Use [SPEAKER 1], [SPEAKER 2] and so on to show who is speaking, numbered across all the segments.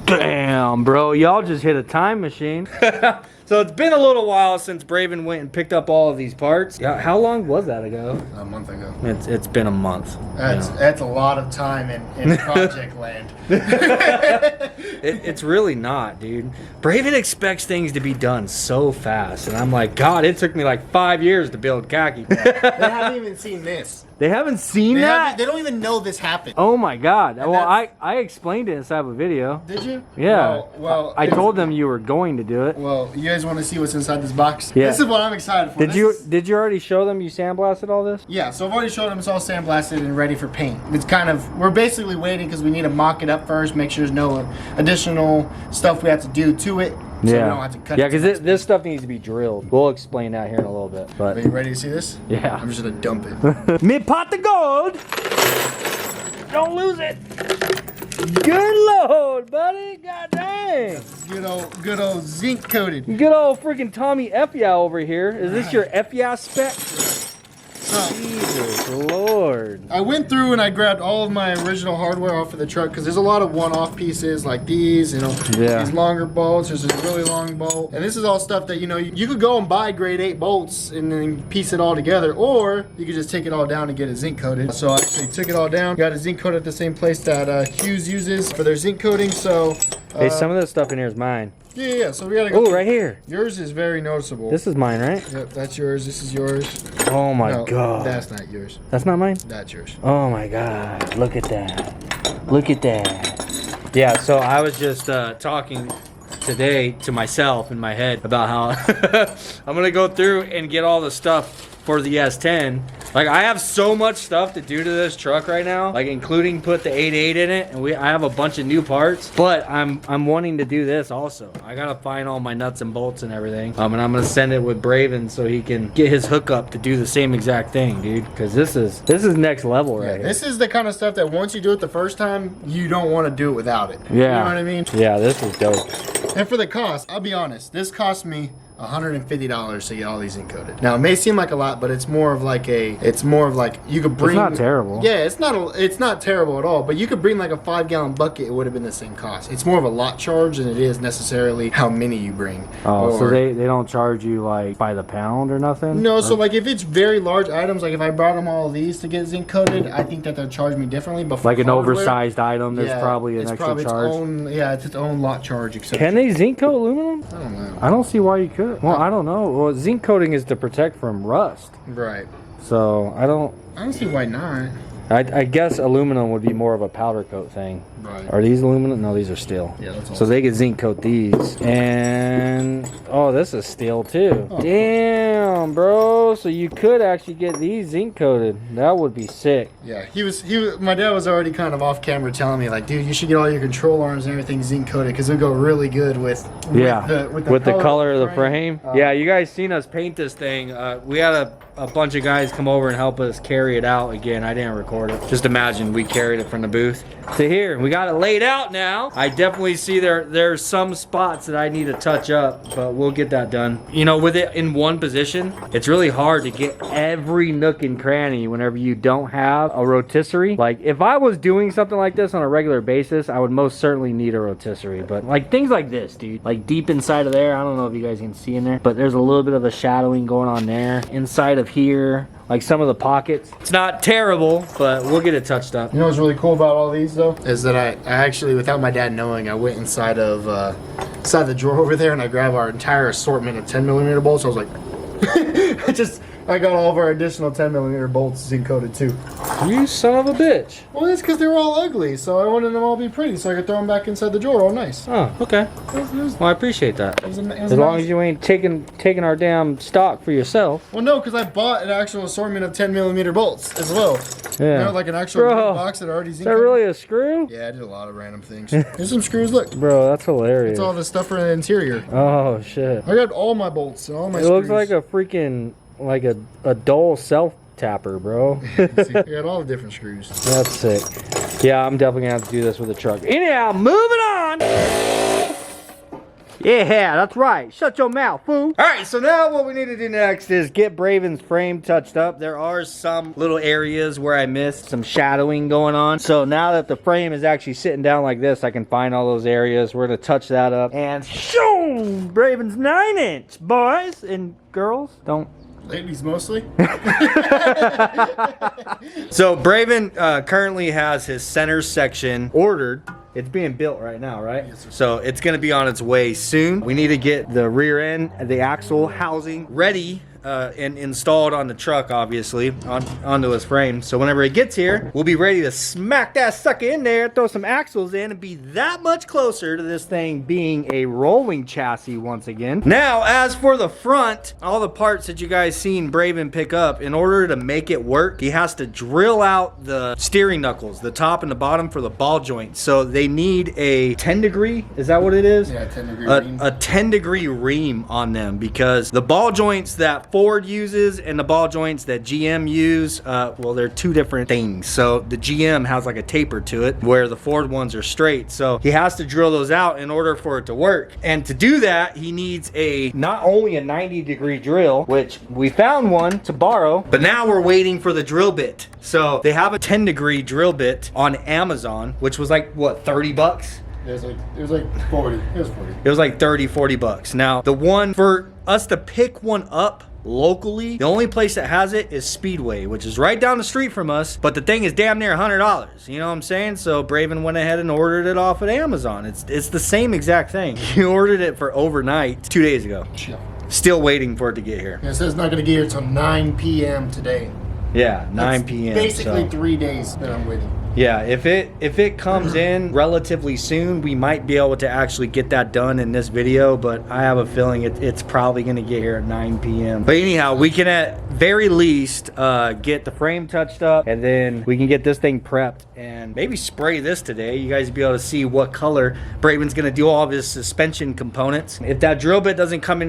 [SPEAKER 1] Damn, bro, y'all just hit a time machine. So it's been a little while since Braven went and picked up all of these parts. Yeah, how long was that ago?
[SPEAKER 2] A month ago.
[SPEAKER 1] It's been a month.
[SPEAKER 2] That's a lot of time in project land.
[SPEAKER 1] It's really not, dude. Braven expects things to be done so fast, and I'm like, God, it took me like 5 years to build khaki.
[SPEAKER 2] They haven't even seen this.
[SPEAKER 1] They haven't seen that?
[SPEAKER 2] They don't even know this happened.
[SPEAKER 1] Oh my God. And well, I explained it inside of a video.
[SPEAKER 2] Did you?
[SPEAKER 1] Yeah.
[SPEAKER 2] Well,
[SPEAKER 1] I told them you were going to do it.
[SPEAKER 2] Well, you guys want to see what's inside this box?
[SPEAKER 1] Yeah.
[SPEAKER 2] This is what I'm excited for.
[SPEAKER 1] Did you already show them you sandblasted all this?
[SPEAKER 2] Yeah, so I've already showed them it's all sandblasted and ready for paint. It's kind of, we're basically waiting because we need to mock it up first, make sure there's no additional stuff we have to do to it. So we don't have to cut it.
[SPEAKER 1] Yeah, because this stuff needs to be drilled. We'll explain that here in a little bit. But
[SPEAKER 2] are you ready to see this?
[SPEAKER 1] Yeah.
[SPEAKER 2] I'm just gonna dump it.
[SPEAKER 1] Me pot the gold. Don't lose it. Good Lord, buddy. God dang.
[SPEAKER 2] Good old zinc coated.
[SPEAKER 1] Good old freaking Tommy F-ya over here. Is this your F-ya spec? Jesus Lord.
[SPEAKER 2] I went through and I grabbed all of my original hardware off of the truck because there's a lot of one-off pieces like these, these longer bolts. There's this really long bolt. And this is all stuff that, you could go and buy grade 8 bolts and then piece it all together, or you could just take it all down and get it zinc coated. So I actually took it all down, got it zinc coated at the same place that Hughes uses for their zinc coating. So
[SPEAKER 1] hey, some of this stuff in here is mine.
[SPEAKER 2] Yeah, so we gotta go.
[SPEAKER 1] Oh, right here.
[SPEAKER 2] Yours is very noticeable.
[SPEAKER 1] This is mine, right?
[SPEAKER 2] Yep, that's yours. This is yours.
[SPEAKER 1] Oh my God.
[SPEAKER 2] That's not yours.
[SPEAKER 1] That's not mine?
[SPEAKER 2] That's yours.
[SPEAKER 1] Oh my God. Look at that. Look at that. Yeah, so I was just talking today to myself in my head about how I'm gonna go through and get all the stuff for the S10. Like, I have so much stuff to do to this truck right now, like including put the 8.8 in it, and I have a bunch of new parts, but I'm wanting to do this also. I gotta find all my nuts and bolts and everything, and I'm gonna send it with Braven so he can get his hookup to do the same exact thing, dude, because this is next level right here.
[SPEAKER 2] This is the kind of stuff that once you do it the first time, you don't want to do it without it.
[SPEAKER 1] Yeah.
[SPEAKER 2] You know what I mean?
[SPEAKER 1] Yeah, this is dope.
[SPEAKER 2] And for the cost, I'll be honest, this cost me $150 to get all these zinc coated. Now it may seem like a lot, but it's more of like you could bring.
[SPEAKER 1] It's not terrible.
[SPEAKER 2] Yeah, it's not terrible at all. But you could bring like a 5-gallon bucket; it would have been the same cost. It's more of a lot charge than it is necessarily how many you bring.
[SPEAKER 1] Oh, so they don't charge you like by the pound or nothing?
[SPEAKER 2] No, so like if it's very large items, like if I brought them all of these to get zinc coated, I think that they'll charge me differently. But for
[SPEAKER 1] like an
[SPEAKER 2] hardware,
[SPEAKER 1] oversized item, there's probably an extra charge.
[SPEAKER 2] It's its own lot charge.
[SPEAKER 1] Can they zinc coat aluminum?
[SPEAKER 2] I don't know.
[SPEAKER 1] I don't see why you could. Well, I don't know. Well, zinc coating is to protect from rust.
[SPEAKER 2] Right.
[SPEAKER 1] So I don't
[SPEAKER 2] see why not.
[SPEAKER 1] I guess aluminum would be more of a powder coat thing.
[SPEAKER 2] Right.
[SPEAKER 1] Are these aluminum? No, these are steel.
[SPEAKER 2] Yeah, that's all.
[SPEAKER 1] So they could zinc coat these. And oh, this is steel too. Oh, damn, bro. So you could actually get these zinc coated. That would be sick.
[SPEAKER 2] Yeah, my dad was already kind of off camera telling me like, dude, you should get all your control arms and everything zinc coated because it'll go really good with
[SPEAKER 1] the color of the frame. Yeah, you guys seen us paint this thing. We had a bunch of guys come over and help us carry it out again. I didn't record it. Just imagine we carried it from the booth to here. We got it laid out now. I definitely see there's some spots that I need to touch up, but we'll get that done. With it in one position, it's really hard to get every nook and cranny whenever you don't have a rotisserie. Like if I was doing something like this on a regular basis, I would most certainly need a rotisserie. But like things like this, dude, like deep inside of there, I don't know if you guys can see in there, but there's a little bit of a shadowing going on there. Inside of here, like some of the pockets. It's not terrible, but we'll get it touched up.
[SPEAKER 2] You know what's really cool about all these though? Is that I actually, without my dad knowing, I went inside of the drawer over there and I grabbed our entire assortment of 10mm bolts. I was like, I got all of our additional 10mm bolts zinc coated too.
[SPEAKER 1] You son of a bitch.
[SPEAKER 2] Well, it's because they were all ugly, so I wanted them all to be pretty so I could throw them back inside the drawer all nice.
[SPEAKER 1] Oh, okay. Well, I appreciate that.
[SPEAKER 2] It was
[SPEAKER 1] as long as you ain't taking our damn stock for yourself.
[SPEAKER 2] Well, no, because I bought an actual assortment of 10mm bolts as well.
[SPEAKER 1] Yeah.
[SPEAKER 2] Like an actual box that already zinc coated.
[SPEAKER 1] Is that really a screw?
[SPEAKER 2] Yeah, I did a lot of random things. Here's some screws, look.
[SPEAKER 1] Bro, that's hilarious.
[SPEAKER 2] It's all the stuff for the interior.
[SPEAKER 1] Oh, shit.
[SPEAKER 2] I got all my bolts and all my screws.
[SPEAKER 1] It looks like a freaking, like a dull self-tapper, bro.
[SPEAKER 2] I got all the different screws.
[SPEAKER 1] That's sick. Yeah, I'm definitely gonna have to do this with the truck. Anyhow, moving on. Yeah, that's right. Shut your mouth, fool. All right, so now what we need to do next is get Braven's frame touched up. There are some little areas where I missed some shadowing going on. So now that the frame is actually sitting down like this, I can find all those areas. We're gonna touch that up. And shoom! Braven's 9-inch, boys and girls. Don't.
[SPEAKER 2] Ladies mostly.
[SPEAKER 1] So Braven currently has his center section ordered. It's being built right now, right?
[SPEAKER 2] Yes, sir.
[SPEAKER 1] So it's gonna be on its way soon. We need to get the rear end, the axle housing ready and installed on the truck, obviously, onto his frame. So whenever it gets here, we'll be ready to smack that sucker in there, throw some axles in, and be that much closer to this thing being a rolling chassis once again. Now, as for the front, all the parts that you guys seen Braven pick up, in order to make it work, he has to drill out the steering knuckles, the top and the bottom for the ball joints. So they need a 10 degree, is that what it is?
[SPEAKER 2] Yeah, 10 degree ream.
[SPEAKER 1] A 10 degree ream on them, because the ball joints that Ford uses and the ball joints that GM use, well, they're two different things. So the GM has like a taper to it where the Ford ones are straight. So he has to drill those out in order for it to work. And to do that, he needs not only a 90 degree drill, which we found one to borrow, but now we're waiting for the drill bit. So they have a 10 degree drill bit on Amazon, which was like, what, 30 bucks?
[SPEAKER 2] It was like 40. It was 40.
[SPEAKER 1] It was like 30, 40 bucks. Now, the one for us to pick one up locally, the only place that has it is Speedway, which is right down the street from us, but the thing is damn near $100. You know what I'm saying? So Braven went ahead and ordered it off at Amazon. It's the same exact thing. He ordered it for overnight 2 days ago.
[SPEAKER 2] Yeah.
[SPEAKER 1] Still waiting for it to get here.
[SPEAKER 2] Yeah, it says it's not going to get here until 9 p.m. today.
[SPEAKER 1] Yeah, 9 p.m.
[SPEAKER 2] Basically
[SPEAKER 1] so
[SPEAKER 2] 3 days that I'm waiting.
[SPEAKER 1] Yeah, if it comes in relatively soon, we might be able to actually get that done in this video, but I have a feeling it's probably going to get here at 9 p.m. But anyhow, we can at very least get the frame touched up, and then we can get this thing prepped and maybe spray this today. You guys will be able to see what color Braven's going to do all of his suspension components. If that drill bit doesn't come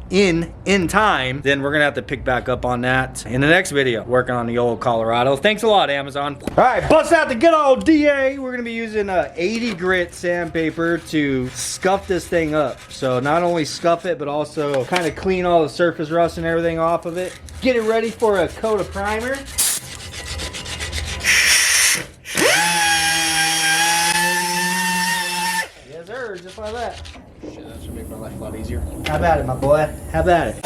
[SPEAKER 1] in time, then we're gonna have to pick back up on that in the next video, working on the old Colorado. Thanks a lot, Amazon. All right, bust out the good old DA. We're gonna be using 80 grit sandpaper to scuff this thing up. So not only scuff it, but also kind of clean all the surface rust and everything off of it. Get it ready for a coat of primer. Yes sir, just like that.
[SPEAKER 2] Shit, that should make my life a lot easier.
[SPEAKER 1] How about it, my boy? How about it?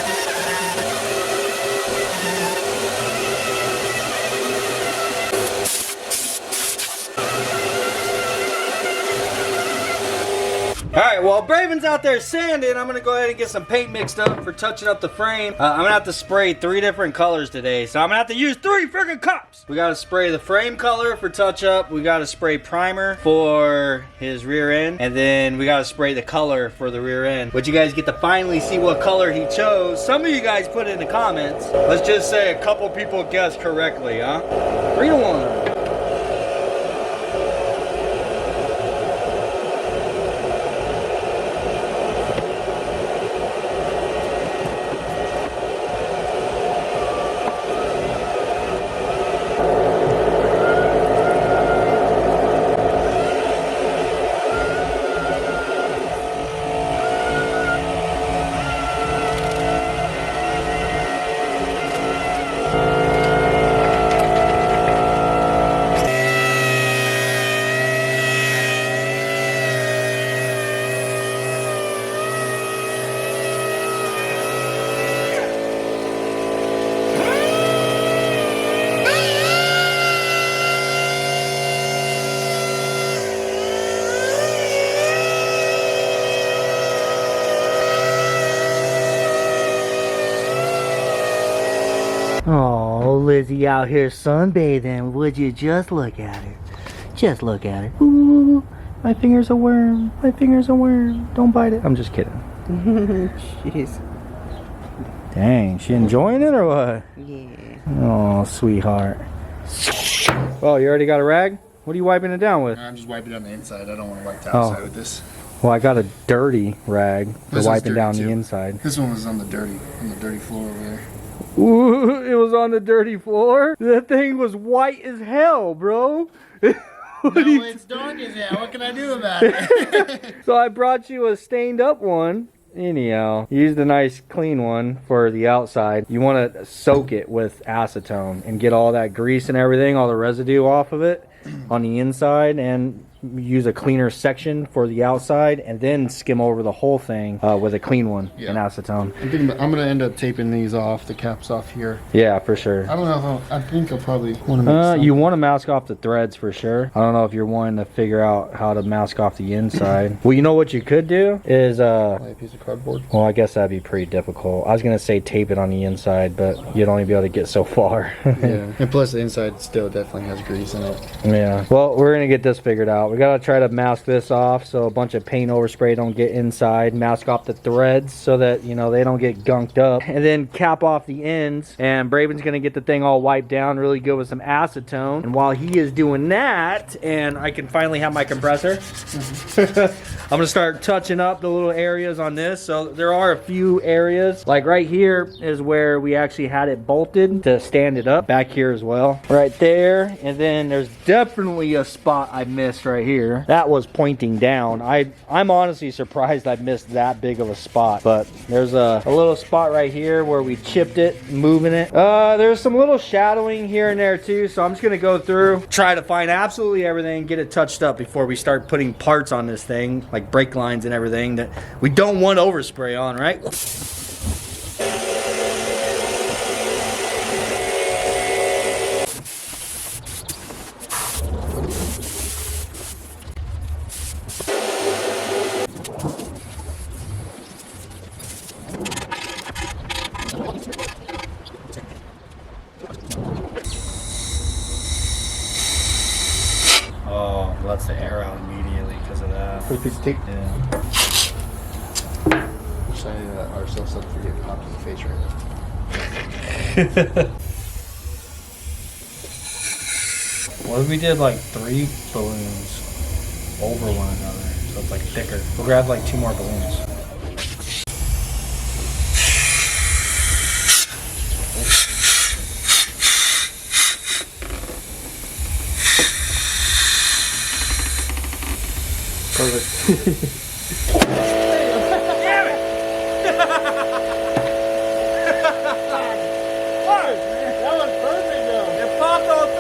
[SPEAKER 1] Alright, while Braven's out there sanding, I'm going to go ahead and get some paint mixed up for touching up the frame. I'm going to have to spray 3 different colors today, so I'm going to have to use 3 freaking cups. We got to spray the frame color for touch up. We got to spray primer for his rear end, and then we got to spray the color for the rear end. But you guys get to finally see what color he chose. Some of you guys put it in the comments. Let's just say a couple people guessed correctly, huh? 3 to 1. Oh, Lizzie out here sunbathing. Would you just look at her? Just look at her. Ooh, my finger's a worm. My finger's a worm. Don't bite it. I'm just kidding.
[SPEAKER 3] Jeez.
[SPEAKER 1] Dang, she enjoying it or what?
[SPEAKER 3] Yeah.
[SPEAKER 1] Oh, sweetheart. Oh, you already got a rag? What are you wiping it down with?
[SPEAKER 2] I'm just wiping it on the inside. I don't want to wipe the outside with this.
[SPEAKER 1] Well, I got a dirty rag for
[SPEAKER 2] This
[SPEAKER 1] wiping
[SPEAKER 2] is
[SPEAKER 1] down
[SPEAKER 2] dirty,
[SPEAKER 1] the
[SPEAKER 2] too.
[SPEAKER 1] inside.
[SPEAKER 2] This one was on the dirty floor over there.
[SPEAKER 1] Ooh, it was on the dirty floor? That thing was white as hell, bro.
[SPEAKER 2] No, it's dark as hell. What can I do about it?
[SPEAKER 1] So I brought you a stained up one. Anyhow, use the nice clean one for the outside. You want to soak it with acetone and get all that grease and everything, all the residue off of it on the inside, and use a cleaner section for the outside, and then skim over the whole thing with a clean one in acetone.
[SPEAKER 2] I'm gonna end up taping these off, the caps off here.
[SPEAKER 1] Yeah, for sure.
[SPEAKER 2] I don't know how. I think I'll probably want to make
[SPEAKER 1] you want to mask off the threads for sure. I don't know if you're wanting to figure out how to mask off the inside. Well, you know what you could do is
[SPEAKER 2] a piece of cardboard.
[SPEAKER 1] well, I guess that'd be pretty difficult. I was gonna say tape it on the inside, but you'd only be able to get so far.
[SPEAKER 2] Yeah, and plus the inside still definitely has grease in it.
[SPEAKER 1] Yeah. Well, we're gonna get this figured out. We gotta try to mask this off so a bunch of paint overspray don't get inside. Mask off the threads so that, you know, they don't get gunked up. And then cap off the ends. And Braven's gonna get the thing all wiped down really good with some acetone. And while he is doing that, and I can finally have my compressor, I'm gonna start touching up the little areas on this. So there are a few areas, like right here is where we actually had it bolted to stand it up. Back here as well, right there. And then there's definitely a spot I missed right here. That was pointing down. I'm honestly surprised I missed that big of a spot, but there's a little spot right here where we chipped it, moving it. There's some little shadowing here and there too, so I'm just gonna go through, try to find absolutely everything, get it touched up before we start putting parts on this thing, like brake lines and everything that we don't want overspray on, right? Oh, lets the air out immediately because of that.
[SPEAKER 2] Put a piece of tape.
[SPEAKER 1] Yeah.
[SPEAKER 2] Shiny ourselves up for getting popped in the face right now.
[SPEAKER 1] What if we did like 3 balloons over one another so it's like thicker? We'll grab like 2 more balloons.
[SPEAKER 2] Perfect.
[SPEAKER 1] Damn it!
[SPEAKER 2] That was perfect though.
[SPEAKER 1] It popped all 3!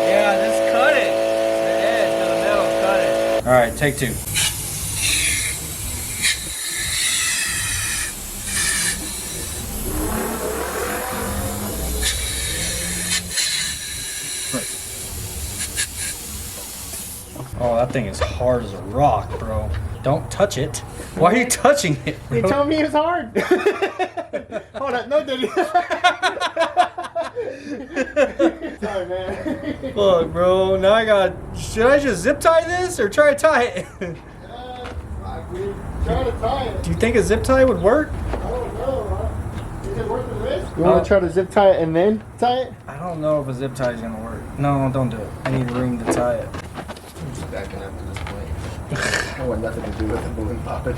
[SPEAKER 1] Yeah, just cut it. The edge to the middle, cut it. Alright, take 2. Oh, that thing is hard as a rock, bro. Don't touch it. Why are you touching it, bro?
[SPEAKER 2] You told me it's hard. Hold on, no, Daddy. Sorry, man.
[SPEAKER 1] Look, bro. Now I got. Should I just zip tie this or try to tie it?
[SPEAKER 2] Try to tie it.
[SPEAKER 1] Do you think a zip tie would work?
[SPEAKER 2] I don't know. Is it worth the risk? You want to try to zip tie it and then tie it?
[SPEAKER 1] I don't know if a zip tie is gonna work. No, don't do it. I need room to tie it.
[SPEAKER 2] I'm just backing up at this point. I want nothing to do with the balloon popping.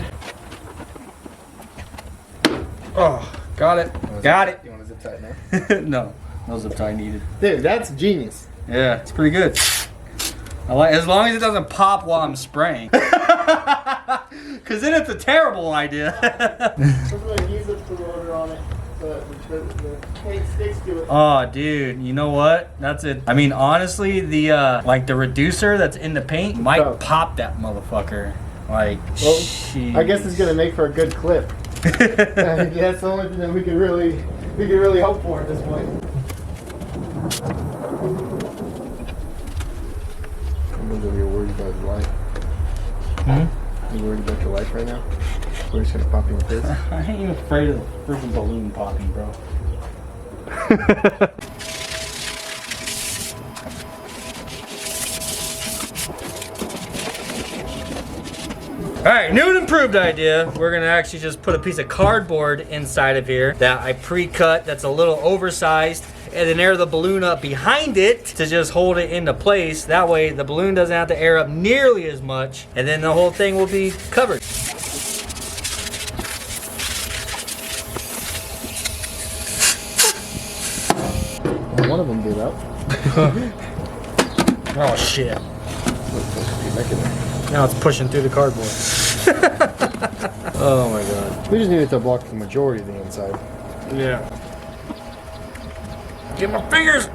[SPEAKER 1] Oh, got it. Got it.
[SPEAKER 2] You want to zip tie it now?
[SPEAKER 1] No zip tie needed.
[SPEAKER 2] Dude, that's genius.
[SPEAKER 1] Yeah, it's pretty good. I like, as long as it doesn't pop while I'm spraying. Cause then it's a terrible idea.
[SPEAKER 2] Looks like use up the rotor on it, but the paint sticks to it.
[SPEAKER 1] Oh, dude, you know what? That's it. I mean, honestly, the like the reducer that's in the paint might pop that motherfucker. Like,
[SPEAKER 2] well, I guess it's gonna make for a good clip. That's the only thing that we could really hope for at this point. You're worried about your life. You worried about your life right now? We're just gonna pop you in the face.
[SPEAKER 1] I ain't even afraid of the freaking balloon popping, bro. Alright, new and improved idea. We're gonna actually just put a piece of cardboard inside of here that I pre-cut, that's a little oversized, and then air the balloon up behind it to just hold it into place. That way the balloon doesn't have to air up nearly as much, and then the whole thing will be covered.
[SPEAKER 2] One of them gave out.
[SPEAKER 1] Oh shit. Now it's pushing through the cardboard. Oh my god.
[SPEAKER 2] We just need it to block the majority of the inside.
[SPEAKER 1] Yeah. Get my fingers!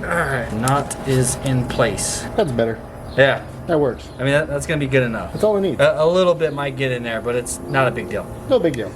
[SPEAKER 1] Alright, knot is in place.
[SPEAKER 2] That's better.
[SPEAKER 1] Yeah.
[SPEAKER 2] That works.
[SPEAKER 1] I mean, that's gonna be good enough.
[SPEAKER 2] That's all we need.
[SPEAKER 1] A little bit might get in there, but it's not a big deal.
[SPEAKER 2] No big deal.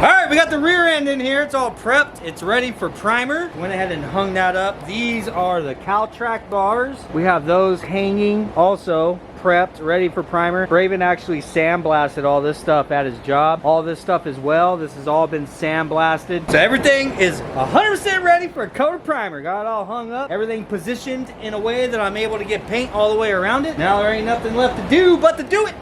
[SPEAKER 1] Alright, we got the rear end in here. It's all prepped. It's ready for primer. Went ahead and hung that up. These are the Caltrack bars. We have those hanging also prepped, ready for primer. Braven actually sandblasted all this stuff at his job. All this stuff as well. This has all been sandblasted. So everything is 100% ready for a coat of primer. Got it all hung up. Everything positioned in a way that I'm able to get paint all the way around it. Now there ain't nothing left to do but to do it.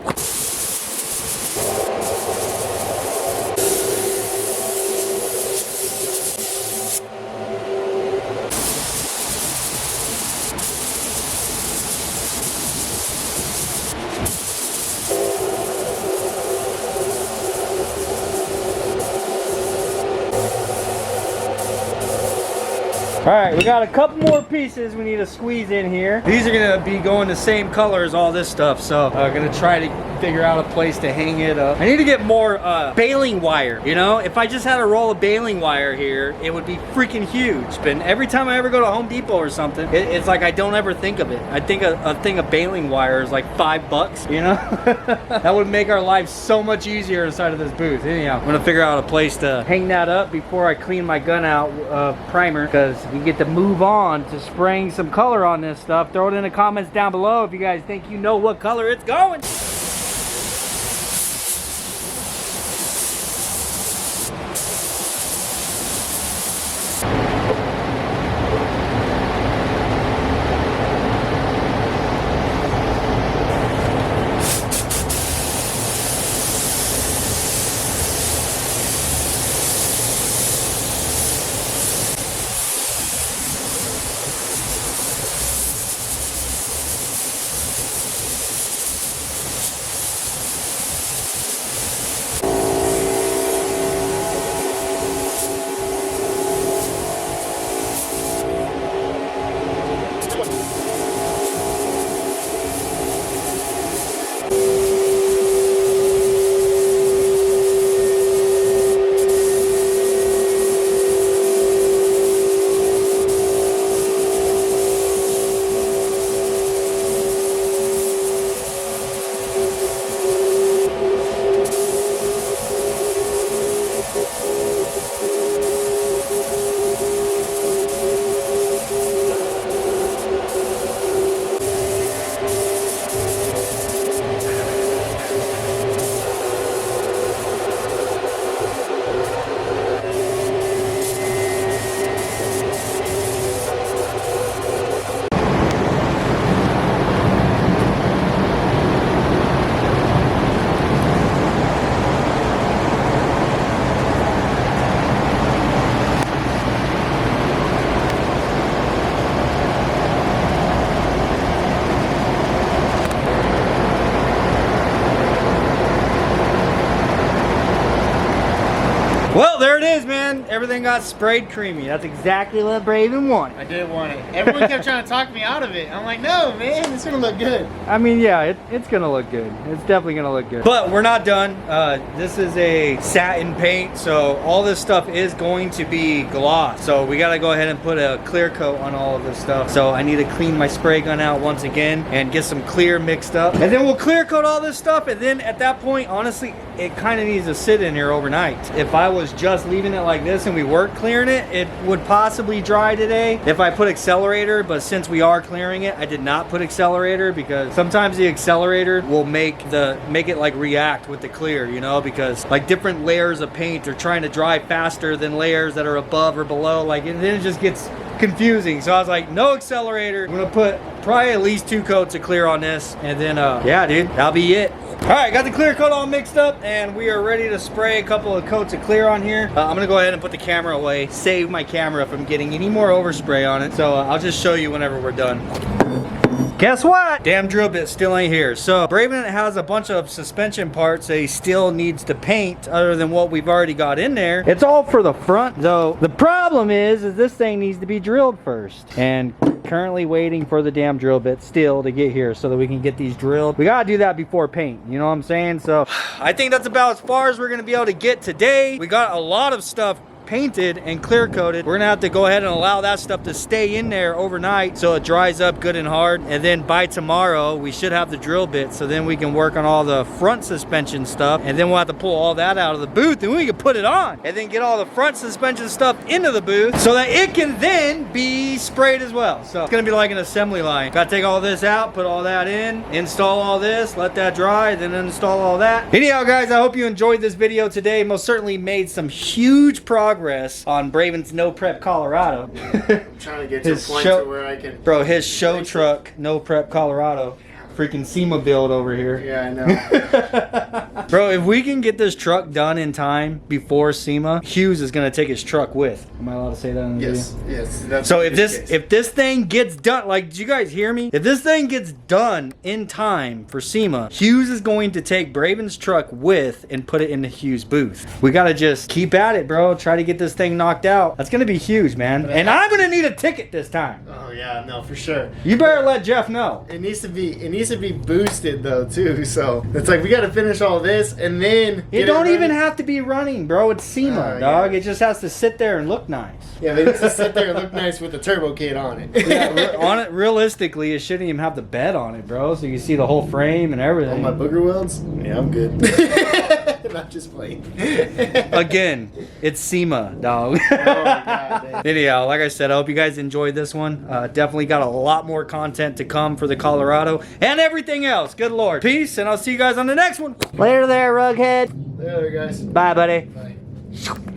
[SPEAKER 1] All right, we got a couple more pieces we need to squeeze in here. These are gonna be going the same color as all this stuff, so I'm gonna try to figure out a place to hang it up. I need to get more baling wire, you know? If I just had a roll of baling wire here, it would be freaking huge. But every time I ever go to Home Depot or something, it's like I don't ever think of it. I think a thing of baling wire is like $5, you know? That would make our life so much easier inside of this booth. Anyhow, I'm gonna figure out a place to hang that up before I clean my gun out primer, because we get to move on to spraying some color on this stuff. Throw it in the comments down below if you guys think you know what color it's going. Well, there it is, man. Everything got sprayed creamy. That's exactly what Braven wanted.
[SPEAKER 2] I did want it. Everyone kept trying to talk me out of it. I'm like, no, man, it's gonna look good.
[SPEAKER 1] I mean, yeah, it's gonna look good. It's definitely gonna look good. But we're not done. This is a satin paint, so all this stuff is going to be gloss. So we gotta go ahead and put a clear coat on all of this stuff. So I need to clean my spray gun out once again and get some clear mixed up. And then we'll clear coat all this stuff, and then at that point, honestly, it kind of needs to sit in here overnight. If I was just leaving it like this and we weren't clearing it, it would possibly dry today if I put accelerator, but since we are clearing it, I did not put accelerator because sometimes the accelerator will make it like react with the clear, you know, because like different layers of paint are trying to dry faster than layers that are above or below, like, and then it just gets confusing. So I was like, no accelerator. I'm gonna put probably at least 2 coats of clear on this, and then yeah, dude, that'll be it. All right, got the clear coat all mixed up, and we are ready to spray a couple of coats of clear on here. I'm gonna go ahead and put the camera away, save my camera from getting any more overspray on it. So I'll just show you whenever we're done. Guess what? Damn drill bit still ain't here. So Braven has a bunch of suspension parts that he still needs to paint other than what we've already got in there. It's all for the front though. The problem is this thing needs to be drilled first, and currently waiting for the damn drill bit still to get here so that we can get these drilled. We gotta do that before paint, you know what I'm saying? So I think that's about as far as we're gonna be able to get today. We got a lot of stuff painted and clear coated. We're gonna have to go ahead and allow that stuff to stay in there overnight so it dries up good and hard, and then by tomorrow we should have the drill bit, so then we can work on all the front suspension stuff, and then we'll have to pull all that out of the booth and we can put it on and then get all the front suspension stuff into the booth so that it can then be sprayed as well. So it's gonna be like an assembly line. Gotta take all this out, put all that in, install all this, let that dry, then install all that. Anyhow guys, I hope you enjoyed this video today. Most certainly made some huge progress on Braven's No Prep Colorado.
[SPEAKER 2] I'm trying to get to a point to where I can...
[SPEAKER 1] Bro, his show truck, No Prep Colorado. Freaking SEMA build over here.
[SPEAKER 2] Yeah, I know.
[SPEAKER 1] Bro, if we can get this truck done in time before SEMA, Hughes is gonna take his truck with. Am I allowed to say that in the video?
[SPEAKER 2] Yes, that's
[SPEAKER 1] so if this thing gets done, like, did you guys hear me? If this thing gets done in time for SEMA, Hughes is going to take Braven's truck with and put it in the Hughes booth. We gotta just keep at it, bro. Try to get this thing knocked out. That's gonna be huge, man. And I'm gonna need a ticket this time.
[SPEAKER 2] Oh yeah, no, for sure.
[SPEAKER 1] You better let Jeff know.
[SPEAKER 2] It needs to be boosted though too, so it's like we got to finish all this and then
[SPEAKER 1] it don't even have to be running, bro. It's SEMA, dog. Yeah. It just has to sit there and look nice.
[SPEAKER 2] Yeah, they need to sit there and look nice with the turbo kit on it.
[SPEAKER 1] Yeah, on it, realistically, it shouldn't even have the bed on it, bro, so you can see the whole frame and everything.
[SPEAKER 2] Oh, my booger welds? Yeah, I'm good. Not just playing.
[SPEAKER 1] Again, it's SEMA, dog.
[SPEAKER 2] Oh, God,
[SPEAKER 1] anyhow, like I said, I hope you guys enjoyed this one. Definitely got a lot more content to come for the Colorado and everything else. Good Lord. Peace, and I'll see you guys on the next one. Later there, Rughead.
[SPEAKER 2] Later, guys.
[SPEAKER 1] Bye, buddy.
[SPEAKER 2] Bye.